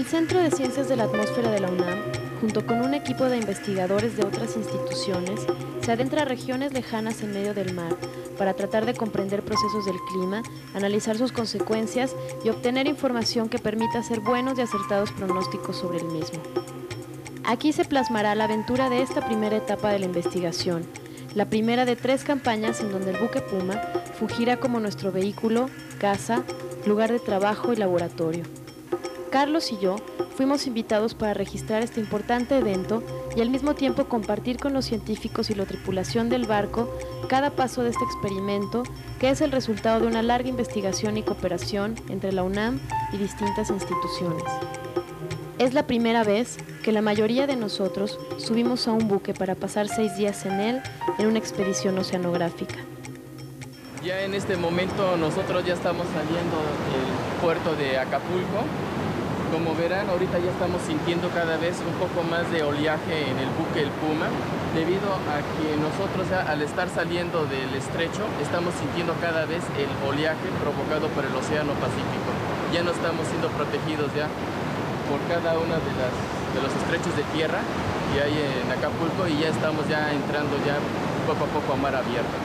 El Centro de Ciencias de la Atmósfera de la UNAM, junto con un equipo de investigadores de otras instituciones, se adentra a regiones lejanas en medio del mar para tratar de comprender procesos del clima, analizar sus consecuencias y obtener información que permita hacer buenos y acertados pronósticos sobre el mismo. Aquí se plasmará la aventura de esta primera etapa de la investigación, la primera de 3 campañas en donde el buque Puma fungirá como nuestro vehículo, casa, lugar de trabajo y laboratorio. Carlos y yo fuimos invitados para registrar este importante evento y al mismo tiempo compartir con los científicos y la tripulación del barco cada paso de este experimento, que es el resultado de una larga investigación y cooperación entre la UNAM y distintas instituciones. Es la primera vez que la mayoría de nosotros subimos a un buque para pasar 6 días en él en una expedición oceanográfica. Ya en este momento nosotros ya estamos saliendo del puerto de Acapulco. Como verán, ahorita ya estamos sintiendo cada vez un poco más de oleaje en el buque El Puma, debido a que nosotros al estar saliendo del estrecho estamos sintiendo cada vez el oleaje provocado por el Océano Pacífico. Ya no estamos siendo protegidos ya por cada uno de los estrechos de tierra que hay en Acapulco y ya estamos ya entrando ya poco a poco a mar abierto.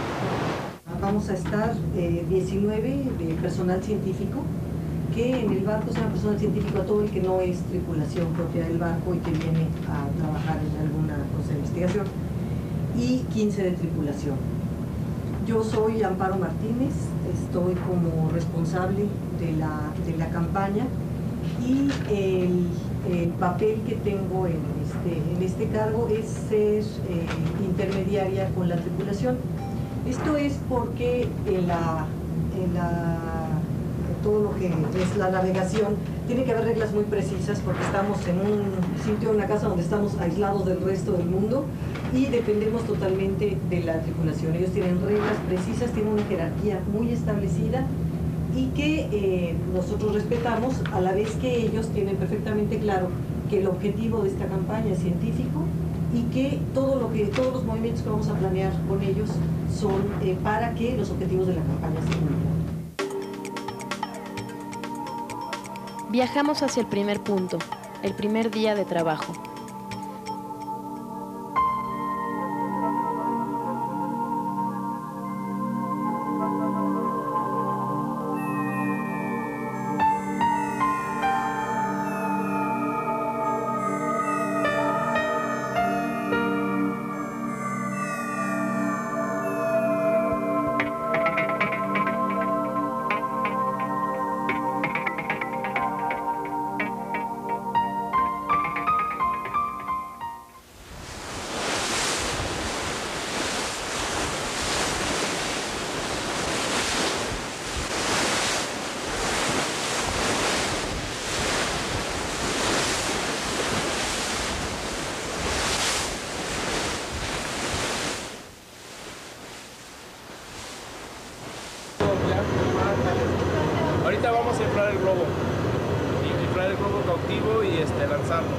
Vamos a estar 19 de personal científico, que en el barco sea personal científico a todo el que no es tripulación propia del barco y que viene a trabajar en alguna cosa de investigación, y 15 de tripulación. Yo soy Amparo Martínez, estoy como responsable de la campaña y el papel que tengo en este cargo es ser intermediaria con la tripulación. Esto es porque todo lo que es la navegación tiene que haber reglas muy precisas, porque estamos en un sitio, en una casa donde estamos aislados del resto del mundo y dependemos totalmente de la tripulación. Ellos tienen reglas precisas, tienen una jerarquía muy establecida y que nosotros respetamos, a la vez que ellos tienen perfectamente claro que el objetivo de esta campaña es científico y que todos los movimientos que vamos a planear con ellos son para que los objetivos de la campaña se cumplan. Viajamos hacia el primer punto, el primer día de trabajo. Ahorita vamos a inflar el globo cautivo y lanzarlo.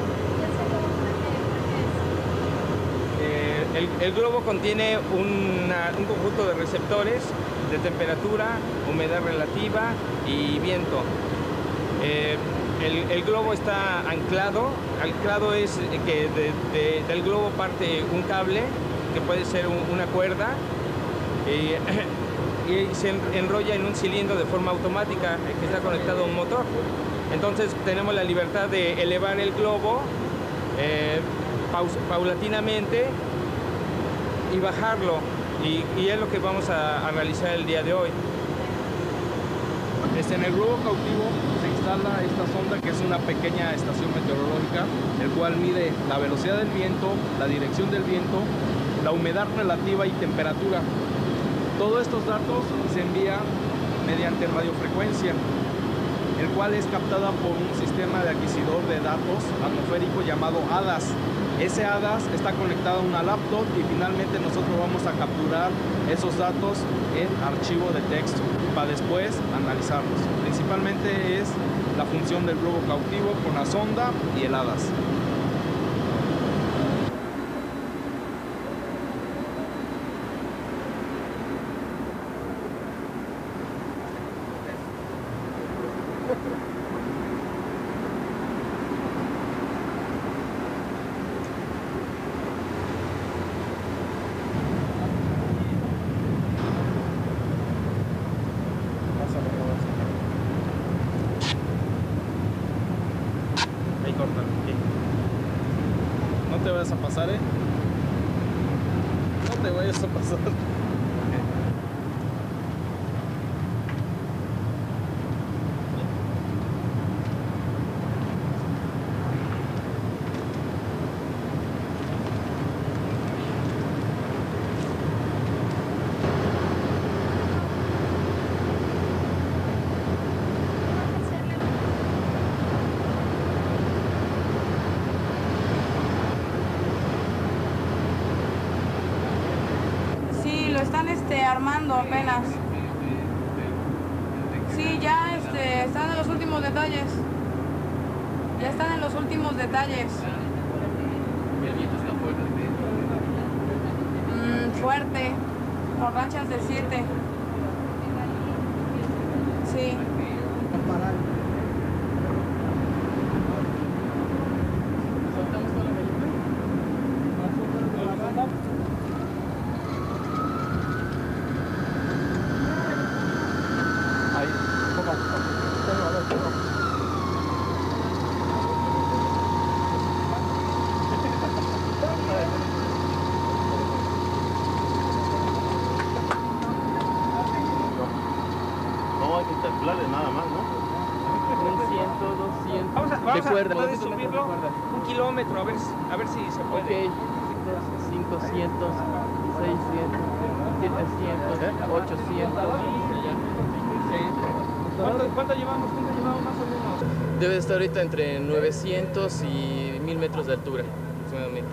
El globo contiene un conjunto de receptores de temperatura, humedad relativa y viento. El globo está anclado. Anclado es que del globo parte un cable, que puede ser una cuerda, y se enrolla en un cilindro de forma automática que está conectado a un motor. Entonces tenemos la libertad de elevar el globo paulatinamente y bajarlo, y es lo que vamos a realizar el día de hoy. En el globo cautivo se instala esta sonda, que es una pequeña estación meteorológica, el cual mide la velocidad del viento, la dirección del viento, la humedad relativa y temperatura. Todos estos datos se envían mediante radiofrecuencia, el cual es captada por un sistema de adquisidor de datos atmosférico llamado ADAS. Ese ADAS está conectado a una laptop y finalmente nosotros vamos a capturar esos datos en archivo de texto para después analizarlos. Principalmente es la función del globo cautivo con la sonda y el ADAS. córtalo. Okay. No te vayas a pasar, ¿eh? No te vayas a pasar. Lo están armando apenas. Sí, ya están en los últimos detalles. Ya están en los últimos detalles. ¿El viento está fuerte? Fuerte, con rachas de 7. Sí. ¿Soltamos toda la galleta? Ahí, poco a poco. No hay que calcularle nada más, ¿no? 100, 200. Vamos a Recuerda, tratar de nosotros subirlo recuerda. 1 kilómetro, a ver si se puede. Ok, 500, 600, 700, 800. ¿Cuánto llevamos? ¿Cuánto llevamos más o menos? Debe estar ahorita entre 900 y 1000 metros de altura, aproximadamente.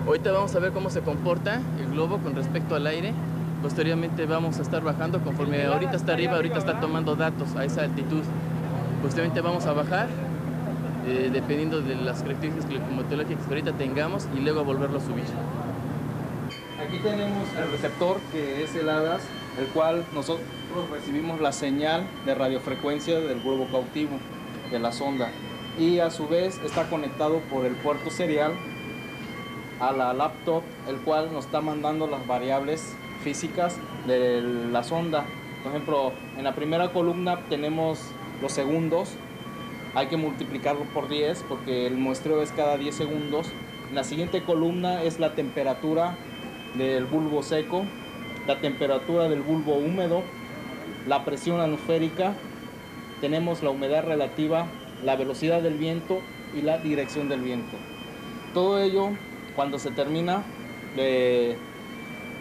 Ahorita vamos a ver cómo se comporta el globo con respecto al aire. Posteriormente vamos a estar bajando conforme ahorita está arriba, ahorita está tomando datos a esa altitud. Posteriormente vamos a bajar, dependiendo de las características climatológicas que ahorita tengamos, y luego a volverlo a subir. Aquí tenemos el receptor, que es el ADAS, el cual nosotros recibimos la señal de radiofrecuencia del globo cautivo, de la sonda, y a su vez está conectado por el puerto serial a la laptop, el cual nos está mandando las variables físicas de la sonda. Por ejemplo, en la primera columna tenemos los segundos, hay que multiplicarlo por 10 porque el muestreo es cada 10 segundos. En la siguiente columna es la temperatura del bulbo seco, la temperatura del bulbo húmedo, la presión atmosférica, tenemos la humedad relativa, la velocidad del viento y la dirección del viento. Todo ello, cuando se termina de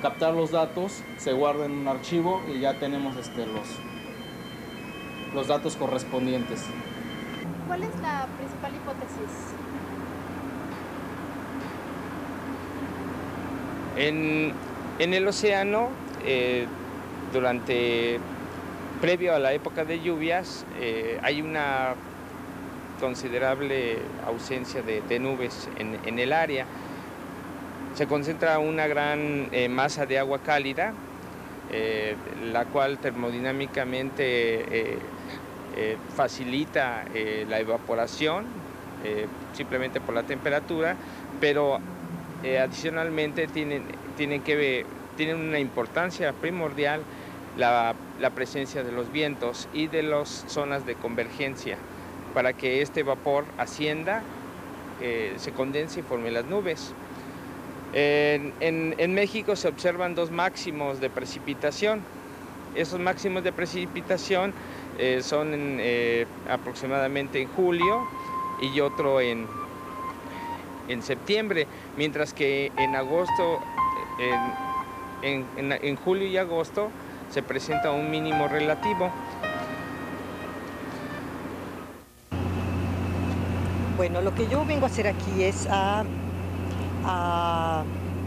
captar los datos, se guarda en un archivo y ya tenemos los datos correspondientes. ¿Cuál es la principal hipótesis? En el océano, previo a la época de lluvias, hay una considerable ausencia de nubes en el área. Se concentra una gran masa de agua cálida, la cual termodinámicamente facilita la evaporación, simplemente por la temperatura, pero adicionalmente tienen una importancia primordial la presencia de los vientos y de las zonas de convergencia, para que este vapor ascienda, se condense y forme las nubes. En México se observan 2 máximos de precipitación. Esos máximos de precipitación son aproximadamente en julio y otro en septiembre, mientras que en agosto, en julio y agosto se presenta un mínimo relativo. Bueno, lo que yo vengo a hacer aquí es a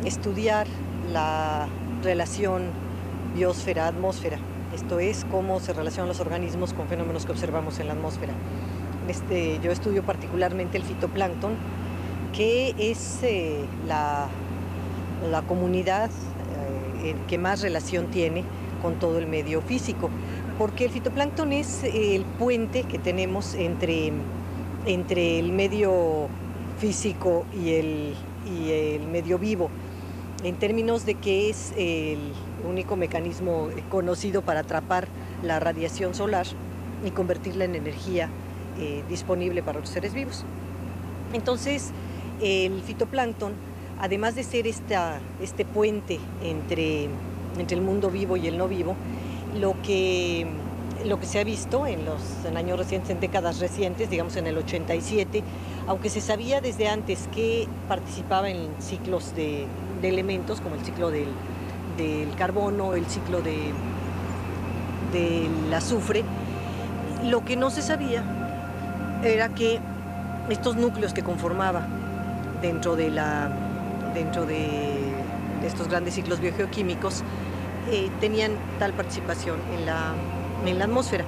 estudiar la relación biosfera-atmósfera. Esto es, cómo se relacionan los organismos con fenómenos que observamos en la atmósfera. Yo estudio particularmente el fitoplancton, que es la comunidad que más relación tiene con todo el medio físico, porque el fitoplancton es el puente que tenemos entre el medio físico y el medio vivo, en términos de que es el único mecanismo conocido para atrapar la radiación solar y convertirla en energía disponible para los seres vivos. Entonces, el fitoplancton, además de ser este puente entre el mundo vivo y el no vivo, lo que se ha visto en años recientes, en décadas recientes, digamos en el 87, aunque se sabía desde antes que participaba en ciclos de elementos, como el ciclo del carbono, el ciclo del azufre, lo que no se sabía era que estos núcleos que conformaba dentro de estos grandes ciclos biogeoquímicos tenían tal participación en la atmósfera.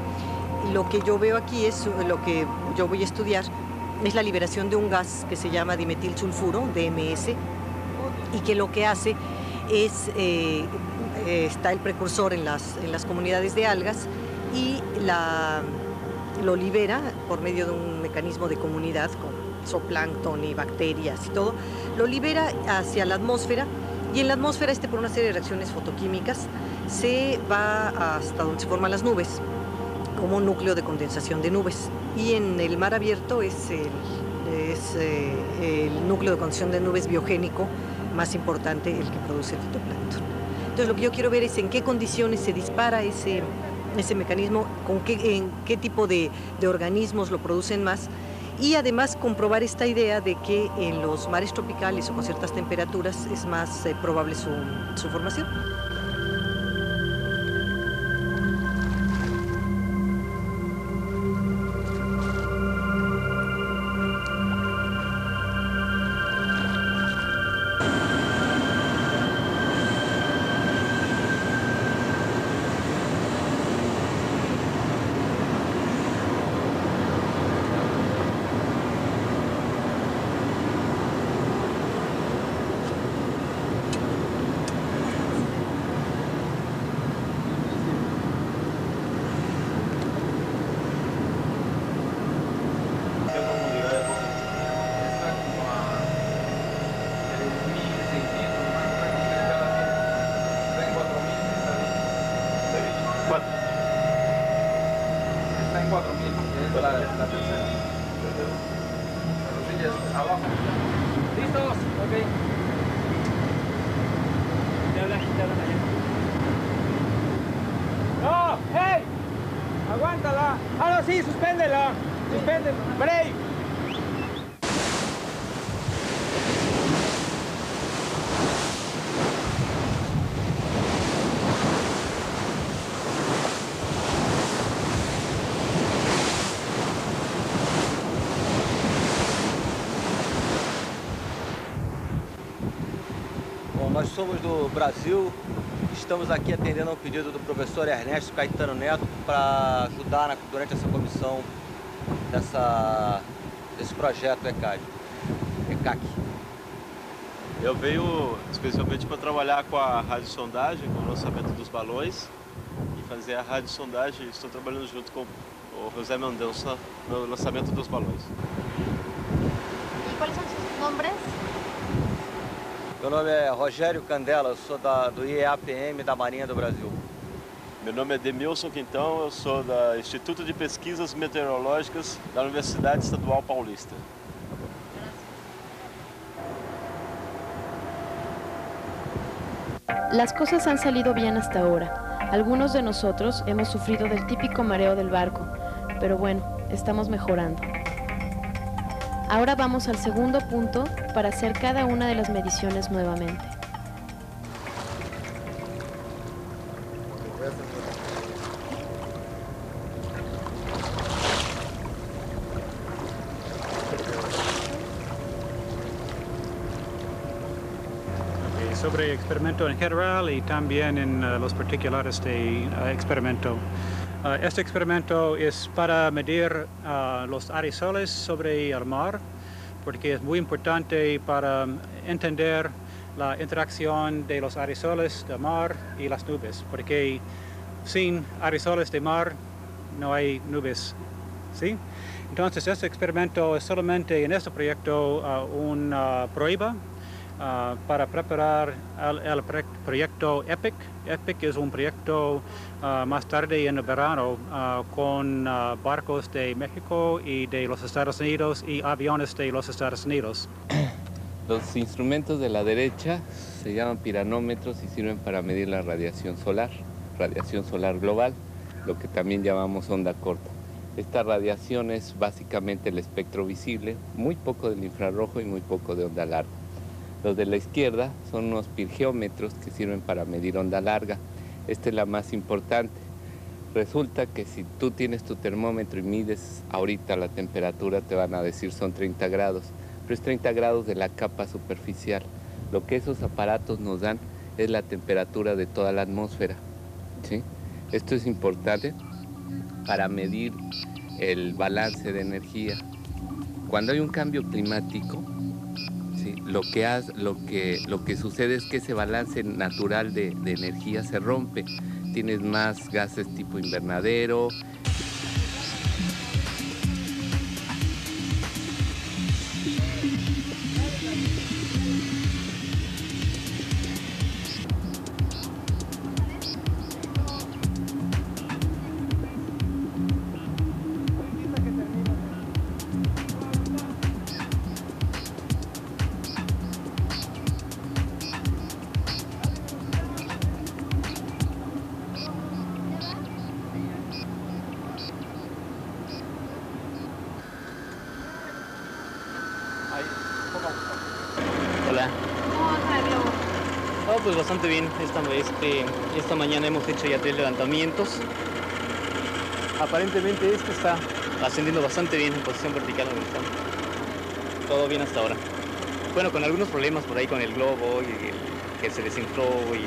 Y lo que yo veo aquí es, lo que yo voy a estudiar, es la liberación de un gas que se llama dimetilsulfuro, DMS, y que lo que hace es, está el precursor en las comunidades de algas y lo libera por medio de un mecanismo de comunidad con zooplancton y bacterias y todo, lo libera hacia la atmósfera, y en la atmósfera por una serie de reacciones fotoquímicas se va hasta donde se forman las nubes, como un núcleo de condensación de nubes, y en el mar abierto es el núcleo de condensación de nubes biogénico más importante, el que produce el fitoplancton. Entonces lo que yo quiero ver es en qué condiciones se dispara ese mecanismo, en qué tipo de organismos lo producen más, y además comprobar esta idea de que en los mares tropicales o con ciertas temperaturas es más probable su formación. ¡No! ¡Hey! ¡Aguántala! ¡Ah, no, sí! ¡Suspéndela! ¡Suspéndela! ¡Break! Bom, nós somos do Brasil, estamos aqui atendendo ao pedido do professor Ernesto Caetano Neto para ajudar durante essa comissão desse projeto ECAC. Eu venho especialmente para trabalhar com a radiosondagem, com o lançamento dos balões e fazer a radiosondagem. Estou trabalhando junto com o José Mendonça no lançamento dos balões. E quais são os seus nomes? Meu nome é Rogério Candela, eu sou do IEAPM da Marinha do Brasil. Meu nome é Demilson Quintão, eu sou do Instituto de Pesquisas Meteorológicas da Universidade Estadual Paulista. Las cosas han salido bien hasta ahora. Algunos de nosotros hemos sufrido del típico mareo del barco, pero bueno, estamos mejorando. Ahora vamos al segundo punto para hacer cada una de las mediciones nuevamente. Sobre experimento en general y también en los particulares de experimento. Este experimento es para medir los aerosoles sobre el mar, porque es muy importante para entender la interacción de los aerosoles del mar y las nubes, porque sin aerosoles de mar no hay nubes, ¿sí? Entonces este experimento es solamente en este proyecto una prueba para preparar el proyecto EPIC. EPIC es un proyecto más tarde en el verano con barcos de México y de los Estados Unidos y aviones de los Estados Unidos. Los instrumentos de la derecha se llaman piranómetros y sirven para medir la radiación solar global, lo que también llamamos onda corta. Esta radiación es básicamente el espectro visible, muy poco del infrarrojo y muy poco de onda larga. Los de la izquierda son unos pirgeómetros que sirven para medir onda larga. Esta es la más importante. Resulta que si tú tienes tu termómetro y mides ahorita la temperatura, te van a decir son 30 grados, pero es 30 grados de la capa superficial. Lo que esos aparatos nos dan es la temperatura de toda la atmósfera, ¿sí? Esto es importante para medir el balance de energía. Cuando hay un cambio climático, ¿sí?, lo que sucede es que ese balance natural de energía se rompe. Tienes más gases tipo invernadero. Hola. ¿Cómo va con el globo? Oh, pues bastante bien. Esta mañana hemos hecho ya 3 levantamientos. Aparentemente este está ascendiendo bastante bien en posición vertical. Todo bien hasta ahora. Bueno, con algunos problemas por ahí con el globo, y que se desinfló y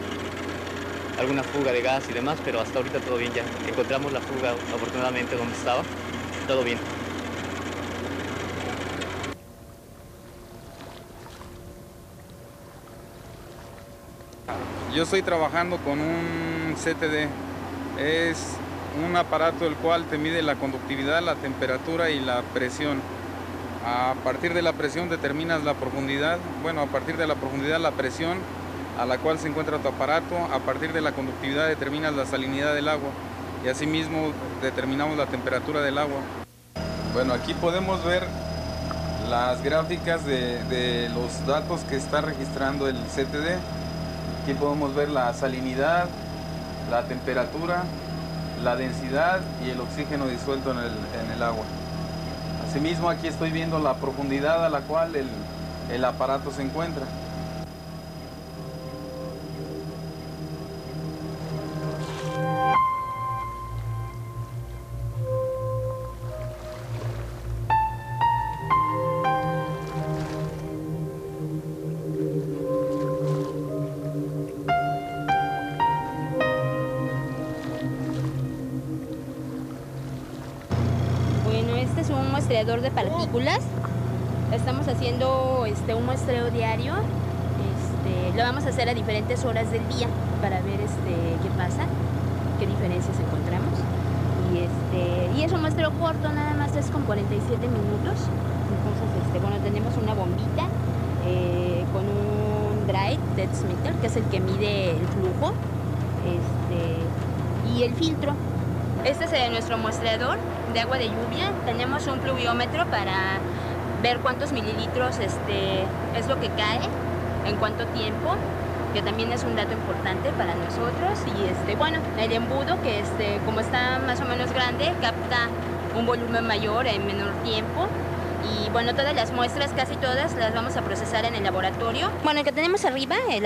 alguna fuga de gas y demás, pero hasta ahorita todo bien ya. Encontramos la fuga afortunadamente donde estaba. Todo bien. Yo estoy trabajando con un CTD. Es un aparato el cual te mide la conductividad, la temperatura y la presión. A partir de la presión determinas la profundidad. Bueno, a partir de la profundidad la presión a la cual se encuentra tu aparato. A partir de la conductividad determinas la salinidad del agua. Y asimismo determinamos la temperatura del agua. Bueno, aquí podemos ver las gráficas de los datos que está registrando el CTD. Aquí podemos ver la salinidad, la temperatura, la densidad y el oxígeno disuelto en el agua. Asimismo, aquí estoy viendo la profundidad a la cual el aparato se encuentra. Este es un muestreador de partículas. Estamos haciendo un muestreo diario. Lo vamos a hacer a diferentes horas del día para ver qué pasa, qué diferencias encontramos. Y es un muestreo corto, nada más es con 47 minutos. Entonces, bueno, tenemos una bombita con un dry densmeter, que es el que mide el flujo, y el filtro. Este es nuestro muestreador de agua de lluvia. Tenemos un pluviómetro para ver cuántos mililitros es lo que cae, en cuánto tiempo, que también es un dato importante para nosotros. Y bueno, el embudo, que como está más o menos grande, capta un volumen mayor en menor tiempo. Y bueno, todas las muestras, casi todas, las vamos a procesar en el laboratorio. Bueno, el que tenemos arriba, el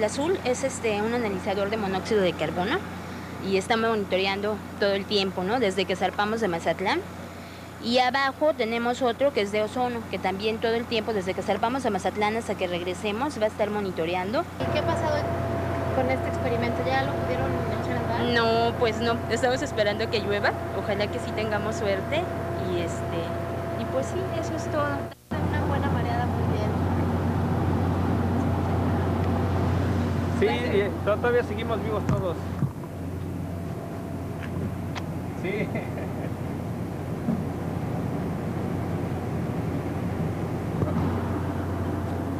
azul, es un analizador de monóxido de carbono. Y está monitoreando todo el tiempo, ¿no? Desde que zarpamos de Mazatlán. Y abajo tenemos otro que es de ozono, que también todo el tiempo, desde que zarpamos de Mazatlán hasta que regresemos, va a estar monitoreando. ¿Y qué ha pasado con este experimento? ¿Ya lo pudieron echar a andar? No, pues no. Estamos esperando que llueva. Ojalá que sí tengamos suerte. Y pues sí, eso es todo. Una buena mareada, muy bien. Sí, todavía seguimos vivos todos. Sí.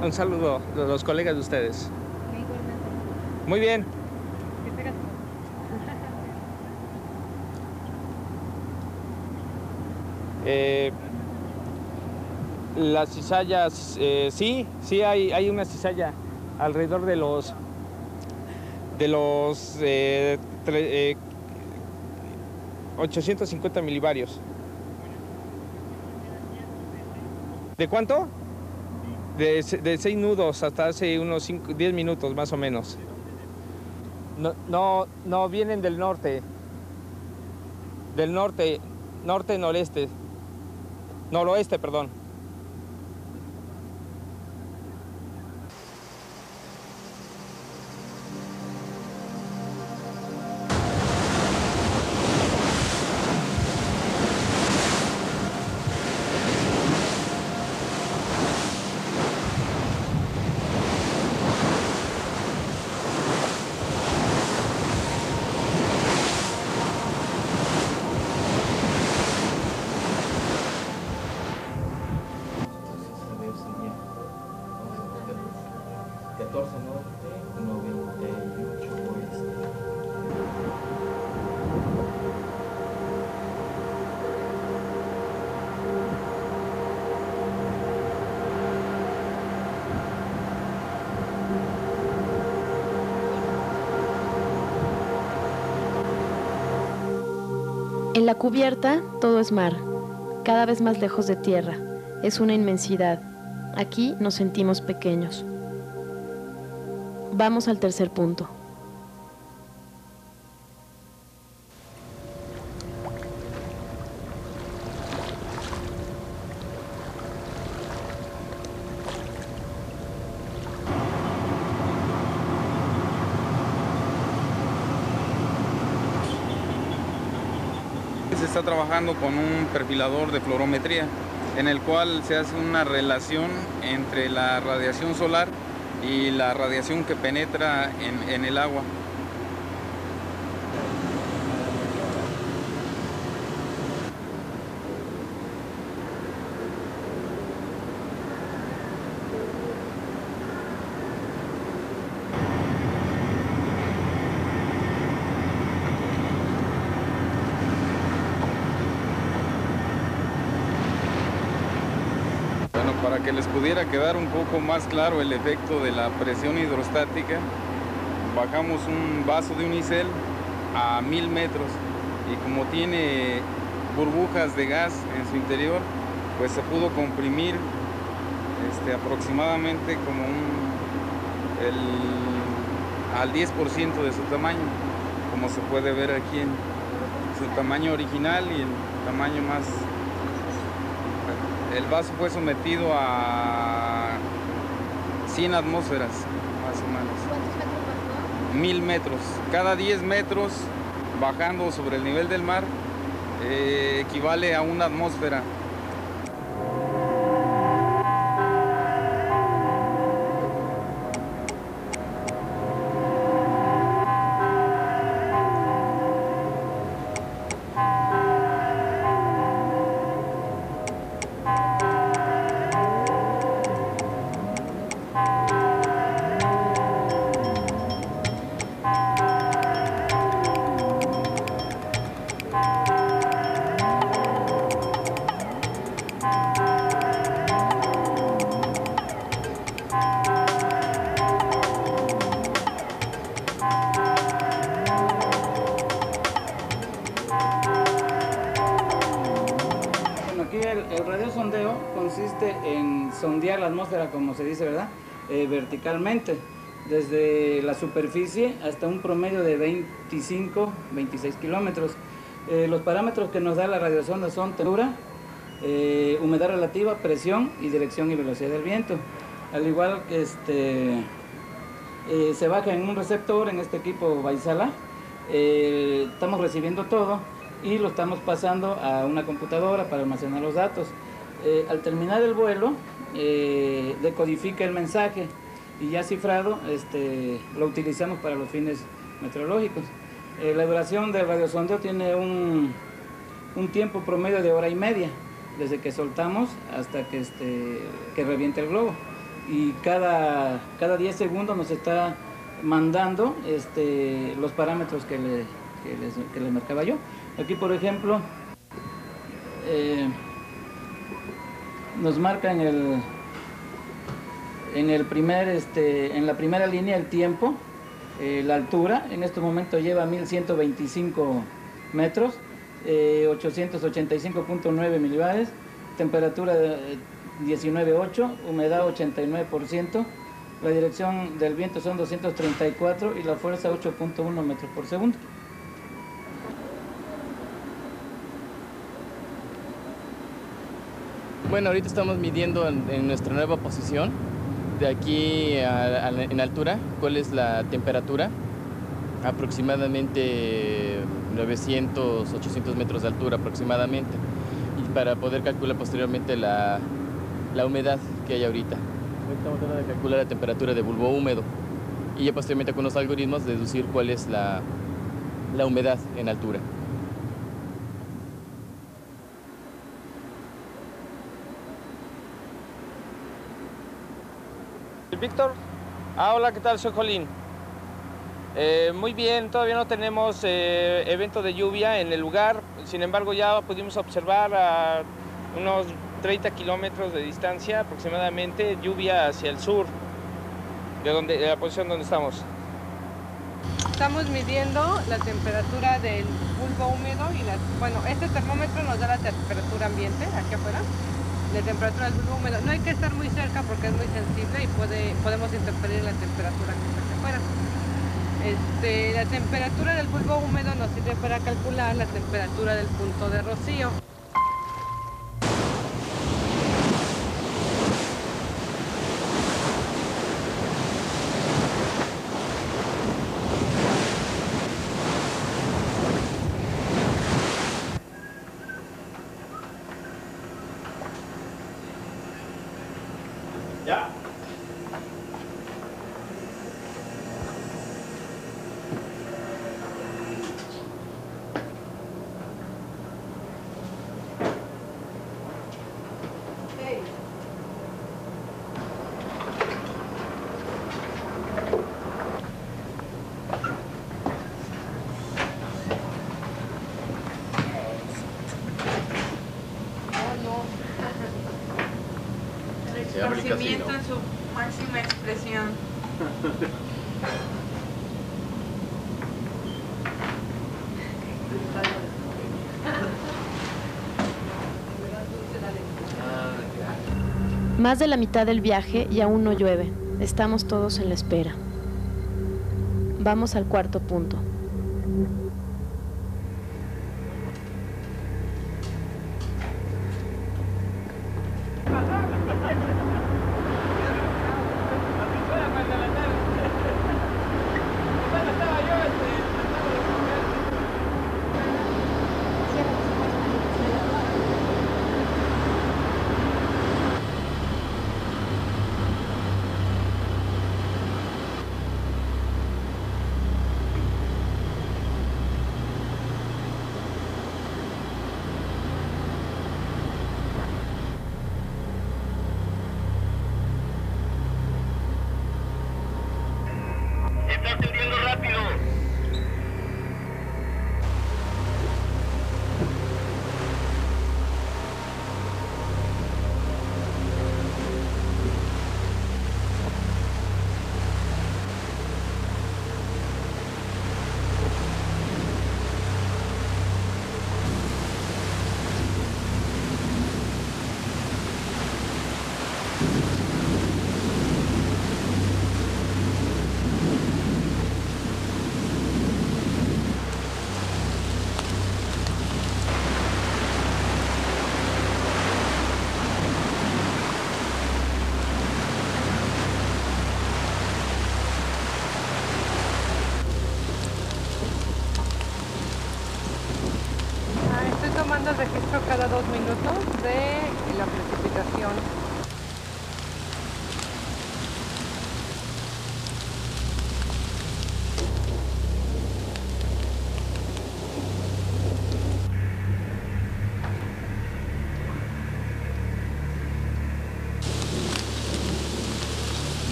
Un saludo a los colegas de ustedes. Muy bien. Las cizallas, sí hay una cizalla alrededor de los 850 milivarios. ¿De cuánto? De 6 nudos hasta hace unos 10 minutos más o menos. No, vienen del norte. Del norte, noreste, noroeste, perdón. En la cubierta todo es mar, cada vez más lejos de tierra. Es una inmensidad. Aquí nos sentimos pequeños. Vamos al tercer punto. Se está trabajando con un perfilador de fluorometría, en el cual se hace una relación entre la radiación solar y la radiación que penetra en el agua. Para que les pudiera quedar un poco más claro el efecto de la presión hidrostática, bajamos un vaso de unicel a 1000 metros y como tiene burbujas de gas en su interior, pues se pudo comprimir aproximadamente como al 10% de su tamaño, como se puede ver aquí en su tamaño original y el tamaño más. El vaso fue sometido a 100 atmósferas, más o menos. ¿Cuántos metros bajó? 1000 metros. Cada 10 metros bajando sobre el nivel del mar equivale a una atmósfera. El radiosondeo consiste en sondear la atmósfera, como se dice, ¿verdad? Verticalmente, desde la superficie hasta un promedio de 25-26 kilómetros. Los parámetros que nos da la radiosonda son temperatura, humedad relativa, presión y dirección y velocidad del viento. Al igual que se baja en un receptor, en este equipo Vaisala, estamos recibiendo todo y lo estamos pasando a una computadora para almacenar los datos. Al terminar el vuelo, decodifica el mensaje y ya cifrado lo utilizamos para los fines meteorológicos. La duración del radiosondeo tiene un tiempo promedio de 1 hora y media, desde que soltamos hasta que reviente el globo. y cada 10 segundos nos está mandando los parámetros que le marcaba yo. Aquí, por ejemplo, nos marca en la primera línea el tiempo, la altura. En este momento lleva 1125 metros, 885.9 milibares, temperatura 19.8, humedad 89%, la dirección del viento son 234 y la fuerza 8.1 metros por segundo. Bueno, ahorita estamos midiendo en nuestra nueva posición, de aquí en altura, cuál es la temperatura, aproximadamente 900, 800 metros de altura aproximadamente, y para poder calcular posteriormente la humedad que hay ahorita. Estamos tratando de calcular la temperatura de bulbo húmedo y ya posteriormente con los algoritmos deducir cuál es la humedad en altura. Víctor. Hola, ¿qué tal? Soy Jolín. Muy bien, todavía no tenemos evento de lluvia en el lugar, sin embargo ya pudimos observar a unos 30 kilómetros de distancia aproximadamente lluvia hacia el sur de la posición donde estamos. Estamos midiendo la temperatura del bulbo húmedo y bueno, este termómetro nos da la temperatura ambiente aquí afuera, la temperatura del bulbo húmedo. No hay que estar muy cerca porque es muy sensible y podemos interferir en la temperatura que está aquí afuera. La temperatura del bulbo húmedo nos sirve para calcular la temperatura del punto de rocío. Ya. Esparcimiento en su máxima expresión. Más de la mitad del viaje y aún no llueve. Estamos todos en la espera. Vamos al cuarto punto. Estoy tomando el registro cada 2 minutos de la precipitación.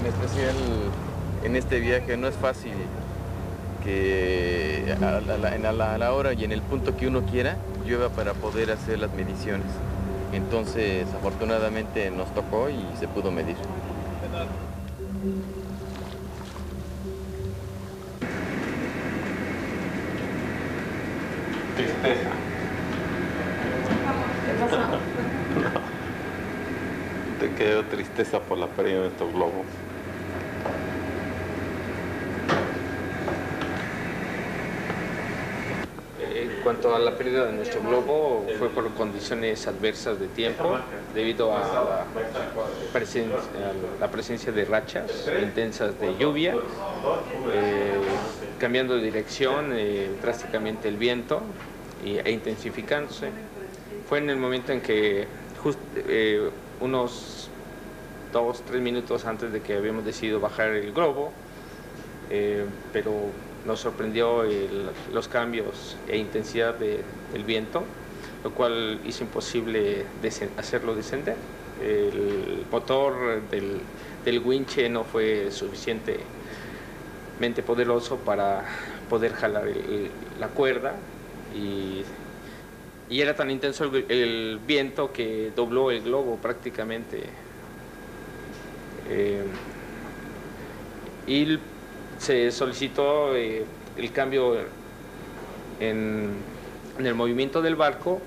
en especial en este viaje no es fácil que a la hora y en el punto que uno quiera llueva para poder hacer las mediciones. Entonces, afortunadamente nos tocó y se pudo medir. Tristeza. ¿Qué pasó? Te quedó tristeza por la pérdida de estos globos. En cuanto a la pérdida de nuestro globo, fue por condiciones adversas de tiempo, debido a la presencia de rachas intensas de lluvia, cambiando de dirección drásticamente el viento e intensificándose. Fue en el momento en que unos 2-3 minutos antes de que habíamos decidido bajar el globo, pero nos sorprendió los cambios e intensidad del viento, lo cual hizo imposible hacerlo descender. El motor del winche no fue suficientemente poderoso para poder jalar la cuerda y era tan intenso el viento que dobló el globo prácticamente. Y se solicitó el cambio en el movimiento del barco,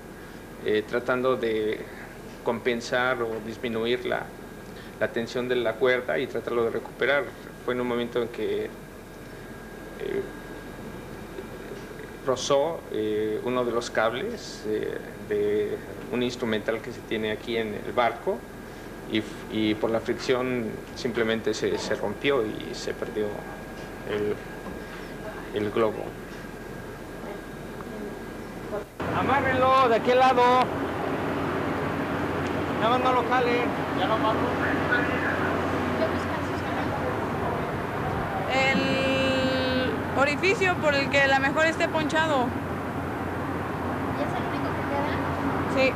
tratando de compensar o disminuir la tensión de la cuerda y tratarlo de recuperar. Fue en un momento en que rozó uno de los cables de un instrumental que se tiene aquí en el barco y por la fricción simplemente se rompió y se perdió el globo. Amárrenlo de aquel lado. Nada más no lo jalen. Ya no vamos. El orificio por el que la mejor esté ponchado. ¿Y es el único que queda? Sí.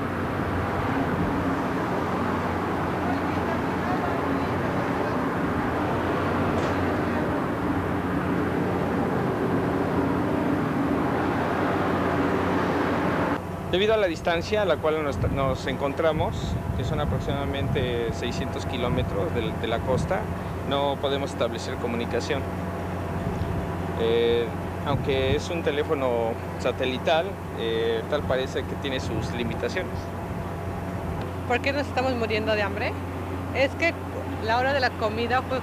Debido a la distancia a la cual nos encontramos, que son aproximadamente 600 kilómetros de la costa, no podemos establecer comunicación. Aunque es un teléfono satelital, tal parece que tiene sus limitaciones. ¿Por qué nos estamos muriendo de hambre? Es que la hora de la comida fue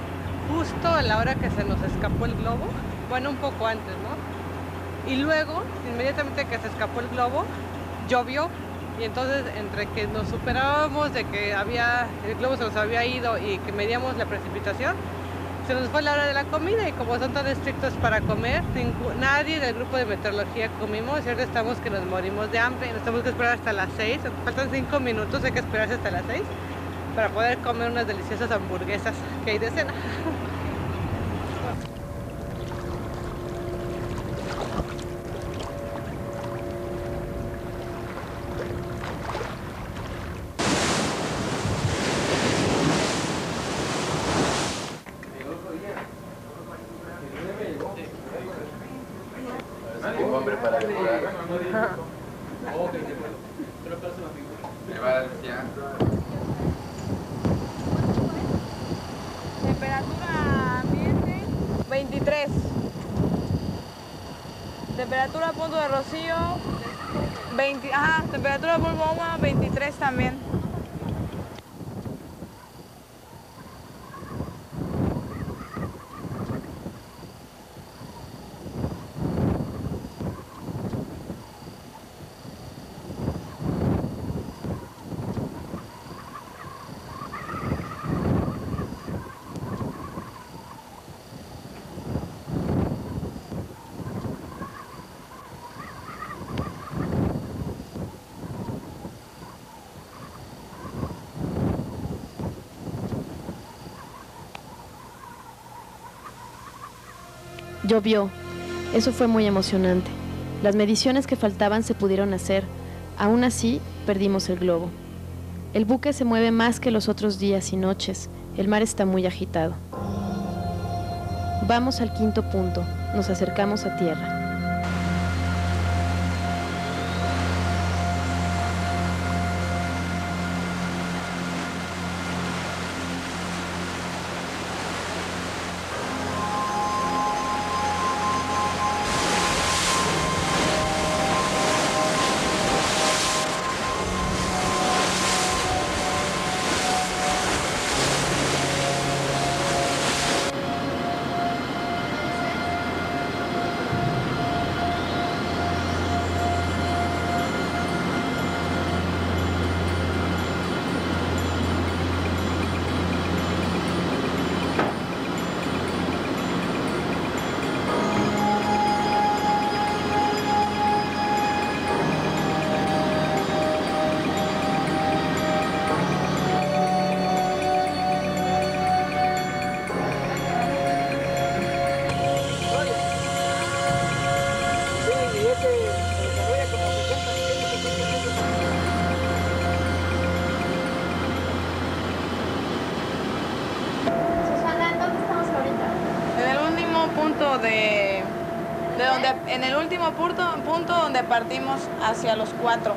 justo a la hora que se nos escapó el globo, bueno, un poco antes, ¿no? Y luego, inmediatamente que se escapó el globo, llovió y entonces entre que nos superábamos de que el globo se nos había ido y que medíamos la precipitación, se nos fue la hora de la comida y como son tan estrictos para comer, nadie del grupo de meteorología comimos y ahora estamos que nos morimos de hambre y nos tenemos que esperar hasta las 6, faltan 5 minutos, hay que esperarse hasta las 6 para poder comer unas deliciosas hamburguesas que hay de cena. Tengo hambre para devorar. Temperatura ambiente 23. Temperatura a punto de rocío 20. Ajá, temperatura polvo húmedo 23 también. Llovió. Eso fue muy emocionante. Las mediciones que faltaban se pudieron hacer. Aún así, perdimos el globo. El buque se mueve más que los otros días y noches. El mar está muy agitado. Vamos al quinto punto, nos acercamos a tierra. En el último punto donde partimos hacia los 4.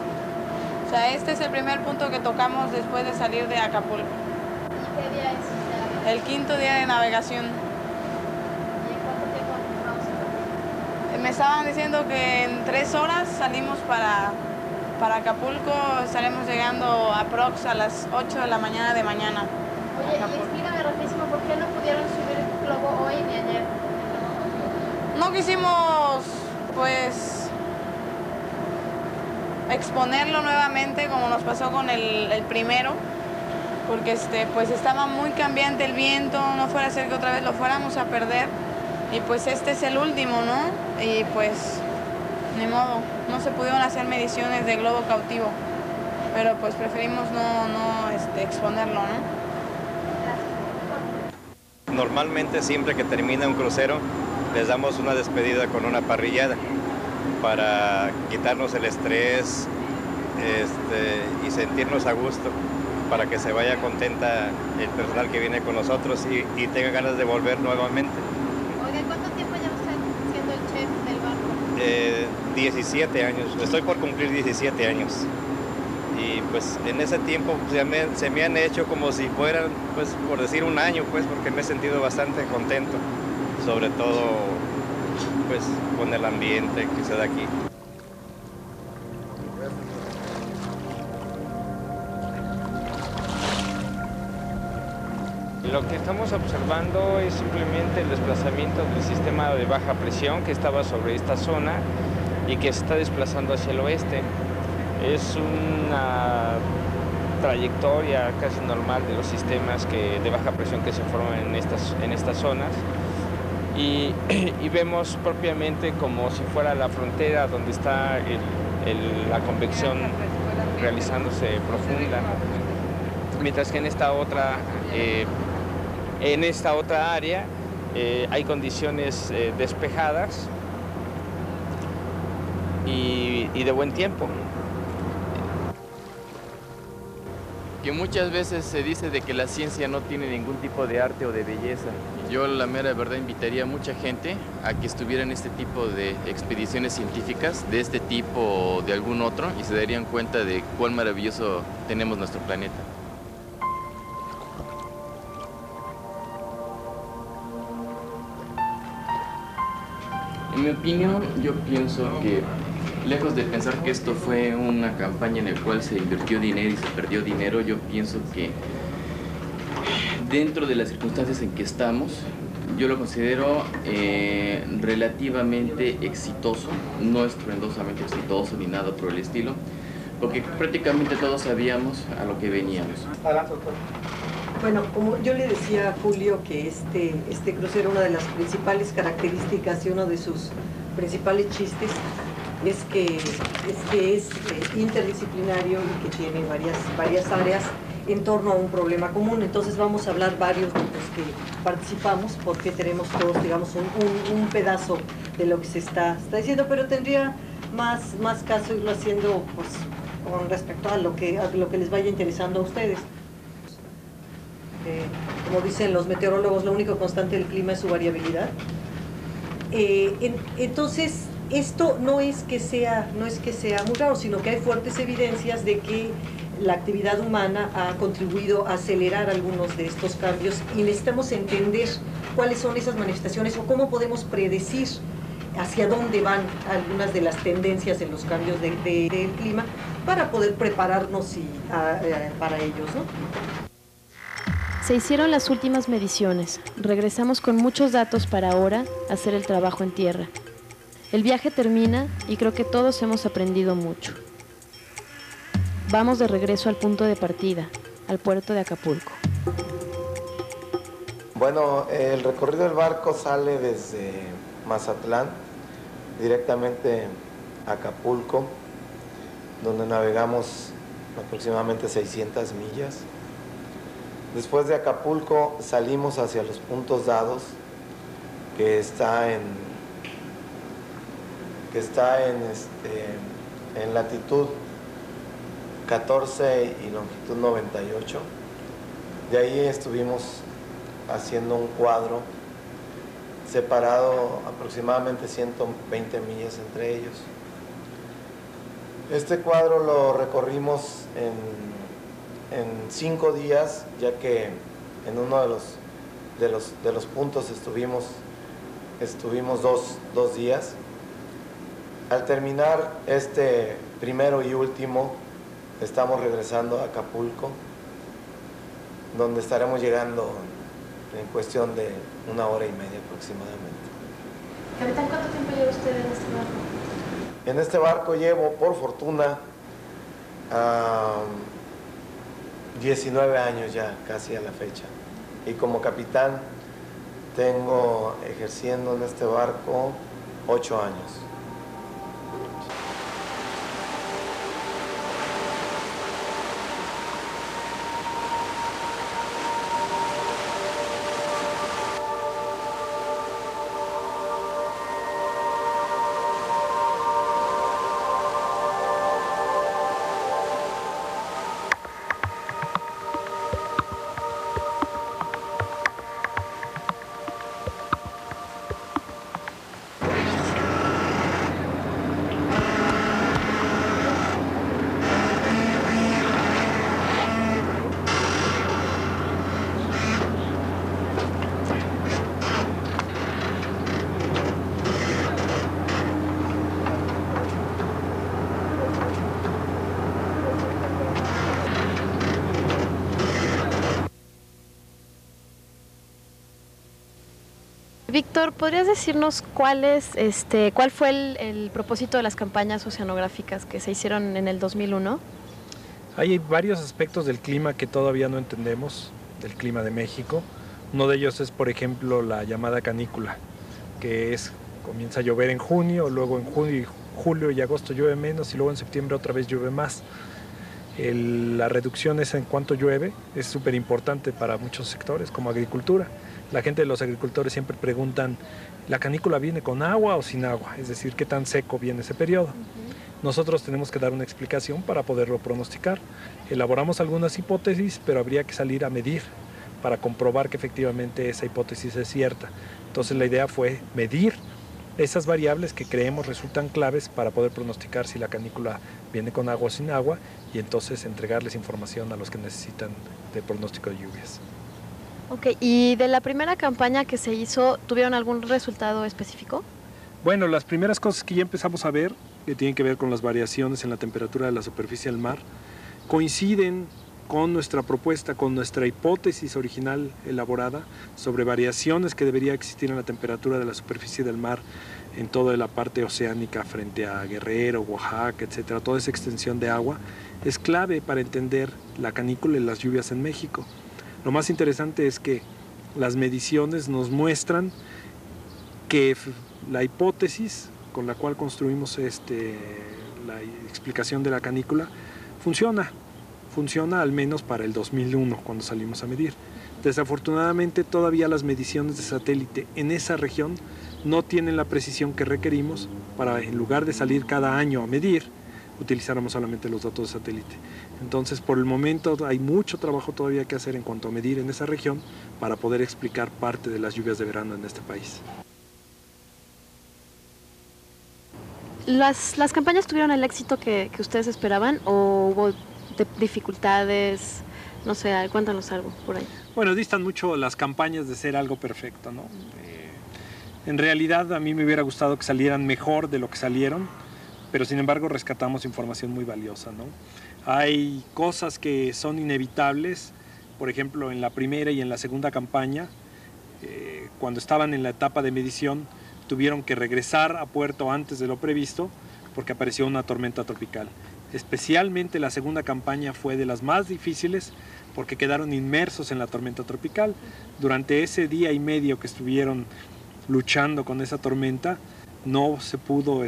O sea, este es el primer punto que tocamos después de salir de Acapulco. ¿Y qué día es? El quinto día de navegación. ¿Y en cuánto tiempo vamos a partir? Me estaban diciendo que en 3 horas salimos para Acapulco, estaremos llegando aprox a las 8 de la mañana de mañana. Oye, y explícame rapidísimo, ¿por qué no pudieron subir el globo hoy ni ayer? No quisimos, pues, exponerlo nuevamente como nos pasó con el primero, porque pues estaba muy cambiante el viento, no fuera a ser que otra vez lo fuéramos a perder, y pues este es el último, ¿no? Y pues, ni modo, no se pudieron hacer mediciones de globo cautivo, pero pues preferimos no exponerlo, ¿no? Normalmente siempre que termina un crucero les damos una despedida con una parrillada para quitarnos el estrés y sentirnos a gusto, para que se vaya contenta el personal que viene con nosotros y tenga ganas de volver nuevamente. Oiga, ¿cuánto tiempo lleva usted siendo el chef del barco? 17 años, estoy por cumplir 17 años. Y pues en ese tiempo se me han hecho como si fueran, pues por decir un año, pues porque me he sentido bastante contento, sobre todo pues con el ambiente que se da aquí. Lo que estamos observando es simplemente el desplazamiento del sistema de baja presión que estaba sobre esta zona y que se está desplazando hacia el oeste. Es una trayectoria casi normal de los sistemas de baja presión que se forman en estas zonas y vemos propiamente como si fuera la frontera donde está la convección realizándose profunda, mientras que en esta otra área hay condiciones despejadas y de buen tiempo. Que muchas veces se dice de que la ciencia no tiene ningún tipo de arte o de belleza. Yo la mera verdad invitaría a mucha gente a que estuviera en este tipo de expediciones científicas, de este tipo o de algún otro, y se darían cuenta de cuán maravilloso tenemos nuestro planeta. En mi opinión, yo pienso que lejos de pensar que esto fue una campaña en la cual se invirtió dinero y se perdió dinero, yo pienso que dentro de las circunstancias en que estamos, yo lo considero relativamente exitoso, no estruendosamente exitoso ni nada por el estilo, porque prácticamente todos sabíamos a lo que veníamos. Bueno, como yo le decía a Julio que este crucero, una de las principales características y uno de sus principales chistes es que es interdisciplinario y que tiene varias áreas en torno a un problema común. Entonces vamos a hablar varios de los que participamos, porque tenemos todos, digamos, un pedazo de lo que se está diciendo, pero tendría más caso irlo haciendo pues, con respecto a lo que les vaya interesando a ustedes. como dicen los meteorólogos, lo único constante del clima es su variabilidad. Entonces, esto no es que sea muy raro, sino que hay fuertes evidencias de que la actividad humana ha contribuido a acelerar algunos de estos cambios y necesitamos entender cuáles son esas manifestaciones o cómo podemos predecir hacia dónde van algunas de las tendencias en los cambios del clima para poder prepararnos para ellos, ¿no? Se hicieron las últimas mediciones. Regresamos con muchos datos para ahora hacer el trabajo en tierra. El viaje termina y creo que todos hemos aprendido mucho. Vamos de regreso al punto de partida, al puerto de Acapulco. Bueno, el recorrido del barco sale desde Mazatlán, directamente a Acapulco, donde navegamos aproximadamente 600 millas. Después de Acapulco salimos hacia los puntos dados, que está en latitud 14 y longitud 98. De ahí estuvimos haciendo un cuadro separado aproximadamente 120 millas entre ellos. Este cuadro lo recorrimos en 5 días, ya que en uno de los puntos estuvimos 2 días. Al terminar este primero y último, estamos regresando a Acapulco, donde estaremos llegando en cuestión de 1 hora y media aproximadamente. Capitán, ¿cuánto tiempo lleva usted en este barco? En este barco llevo, por fortuna, 19 años ya, casi a la fecha. Y como capitán tengo ejerciendo en este barco 8 años. Víctor, ¿podrías decirnos cuál fue el propósito de las campañas oceanográficas que se hicieron en el 2001? Hay varios aspectos del clima que todavía no entendemos, del clima de México. Uno de ellos es, por ejemplo, la llamada canícula, que comienza a llover en junio, luego en julio y agosto llueve menos y luego en septiembre otra vez llueve más. La reducción es en cuanto llueve, es súper importante para muchos sectores como agricultura. La gente de los agricultores siempre preguntan, ¿la canícula viene con agua o sin agua? Es decir, ¿qué tan seco viene ese periodo? Nosotros tenemos que dar una explicación para poderlo pronosticar. Elaboramos algunas hipótesis, pero habría que salir a medir para comprobar que efectivamente esa hipótesis es cierta. Entonces la idea fue medir esas variables que creemos resultan claves para poder pronosticar si la canícula viene con agua o sin agua y entonces entregarles información a los que necesitan de pronóstico de lluvias. Ok, ¿y de la primera campaña que se hizo, tuvieron algún resultado específico? Bueno, las primeras cosas que ya empezamos a ver, que tienen que ver con las variaciones en la temperatura de la superficie del mar, coinciden con nuestra propuesta, con nuestra hipótesis original elaborada sobre variaciones que debería existir en la temperatura de la superficie del mar en toda la parte oceánica frente a Guerrero, Oaxaca, etcétera. Toda esa extensión de agua es clave para entender la canícula y las lluvias en México. Lo más interesante es que las mediciones nos muestran que la hipótesis con la cual construimos la explicación de la canícula funciona al menos para el 2001 cuando salimos a medir. Desafortunadamente todavía las mediciones de satélite en esa región no tienen la precisión que requerimos para, en lugar de salir cada año a medir, utilizáramos solamente los datos de satélite. Entonces, por el momento hay mucho trabajo todavía que hacer en cuanto a medir en esa región para poder explicar parte de las lluvias de verano en este país. ¿Las campañas tuvieron el éxito que ustedes esperaban o hubo dificultades? No sé, cuéntanos algo por ahí. Bueno, distan mucho las campañas de ser algo perfecto, ¿no? En realidad a mí me hubiera gustado que salieran mejor de lo que salieron, pero sin embargo rescatamos información muy valiosa, ¿no? Hay cosas que son inevitables, por ejemplo en la primera y en la segunda campaña, cuando estaban en la etapa de medición, tuvieron que regresar a puerto antes de lo previsto porque apareció una tormenta tropical. Especialmente la segunda campaña fue de las más difíciles porque quedaron inmersos en la tormenta tropical. Durante ese día y medio que estuvieron luchando con esa tormenta, no se pudo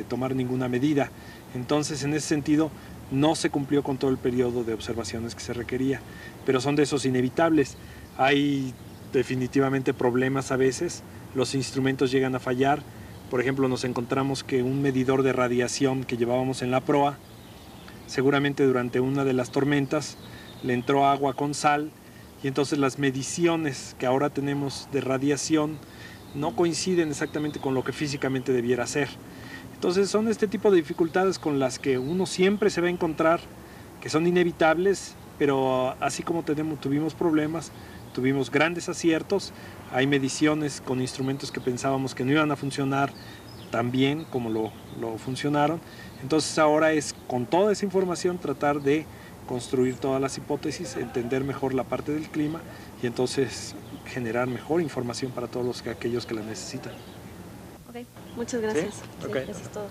tomar ninguna medida. Entonces, en ese sentido, no se cumplió con todo el periodo de observaciones que se requería. Pero son de esos inevitables. Hay definitivamente problemas a veces, los instrumentos llegan a fallar. Por ejemplo, nos encontramos que un medidor de radiación que llevábamos en la proa, seguramente durante una de las tormentas le entró agua con sal y entonces las mediciones que ahora tenemos de radiación no coinciden exactamente con lo que físicamente debiera ser. Entonces son este tipo de dificultades con las que uno siempre se va a encontrar, que son inevitables, pero así como tuvimos problemas, tuvimos grandes aciertos. Hay mediciones con instrumentos que pensábamos que no iban a funcionar tan bien como lo funcionaron. Entonces ahora es con toda esa información tratar de construir todas las hipótesis, entender mejor la parte del clima y entonces generar mejor información para todos aquellos que la necesitan. Ok, muchas gracias. ¿Sí? Okay. Eso es todo.